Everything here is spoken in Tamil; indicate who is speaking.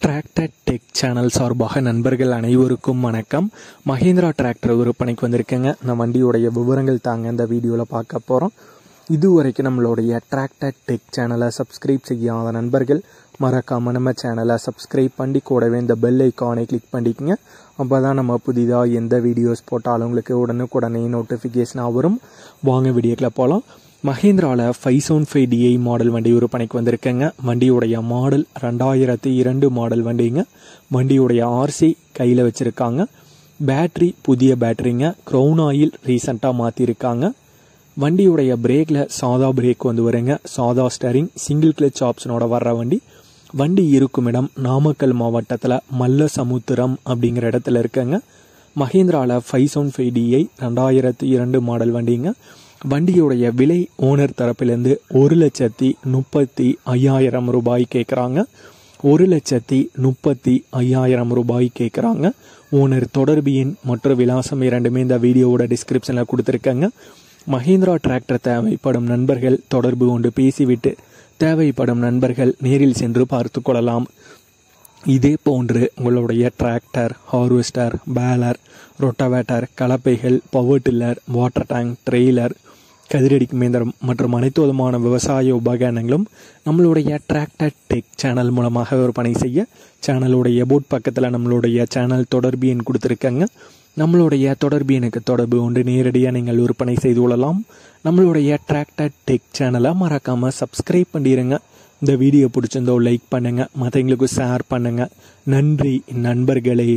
Speaker 1: டிராக்டர் டெக் சேனல் சார்பாக நண்பர்கள் அனைவருக்கும் வணக்கம். மஹேந்திரா டிராக்டர் விற்பனைக்கு வந்திருக்கேங்க. இந்த வண்டியுடைய விவரங்கள் தாங்க இந்த வீடியோவில் பார்க்க போகிறோம். இதுவரைக்கும் நம்மளுடைய டிராக்டர் டெக் சேனலை சப்ஸ்கிரைப் செய்யாத நண்பர்கள் மறக்காமல் நம்ம சேனலை சப்ஸ்கிரைப் பண்ணி கூடவே இந்த பெல் ஐக்கானை கிளிக் பண்ணிக்கோங்க. அப்போ தான் நம்ம புதிதாக எந்த வீடியோஸ் போட்டாலும் உங்களுக்கு உடனுக்குடனே நோட்டிஃபிகேஷனாக வரும். வாங்க வீடியோக்கில் போகலாம். மஹேந்திராவில் 575DI மாடல் வண்டி விற்பனைக்கு வந்திருக்கேங்க. வண்டியுடைய மாடல் 2002 மாடல் வண்டிங்க. வண்டியுடைய ஆர்சி கையில் வச்சுருக்காங்க. பேட்ரி புதிய பேட்டரிங்க. க்ரௌன் ஆயில் ரீசெண்டாக மாற்றிருக்காங்க. வண்டியுடைய பிரேக்கில் சாதா பிரேக் வந்து வருங்க. சாதா ஸ்டரிங் சிங்கிள் கிளச் ஆப்ஷனோட வர்ற வண்டி. வண்டி இருக்கும் இடம் நாமக்கல் மாவட்டத்தில் மல்லசமுத்திரம் அப்படிங்கிற இடத்துல இருக்குங்க. மஹேந்திராவில் 575DI 2002 மாடல் வண்டிங்க. வண்டியுடைய விலை ஓனர் தரப்பிலிருந்து 1,35,000 ரூபாய் கேட்குறாங்க. 1,35,000 ரூபாய் கேட்குறாங்க. ஓனர் தொடர்பு எண் மற்றும் விலாசம் இரண்டுமே இந்த வீடியோவோட டிஸ்கிரிப்ஷனில் கொடுத்துருக்கேங்க. மஹேந்திரா டிராக்டர் தேவைப்படும் நண்பர்கள் தொடர்பு கொண்டு பேசிவிட்டு தேவைப்படும் நண்பர்கள் நேரில் சென்று பார்த்து கொள்ளலாம். இதே போன்று உங்களுடைய டிராக்டர், ஹார்வெஸ்டர், பேலர், ரொட்டவேட்டர், கலப்பைகள், power tiller, water tank, trailer, கதிரடிக்கும் இயந்திரம் மற்றும் அனைத்து விதமான விவசாய உபகரணங்களும் நம்மளுடைய டிராக்டர் டெக் சேனல் மூலமாக விற்பனை செய்ய சேனலுடைய போட் பக்கத்தில் நம்மளுடைய சேனல் தொடர்பு எண் கொடுத்துருக்கங்க. நம்மளுடைய தொடர்பு எனக்கு தொடர்பு கொண்டு நேரடியாக நீங்கள் விற்பனை செய்து கொள்ளலாம். நம்மளுடைய டிராக்டர் டெக் சேனலை மறக்காமல் சப்ஸ்கிரைப் பண்ணிடுங்க. இந்த வீடியோ பிடிச்சிருந்தோ லைக் பண்ணுங்கள், மற்றவங்களுக்கு ஷேர் பண்ணுங்கள். நன்றி நண்பர்களே.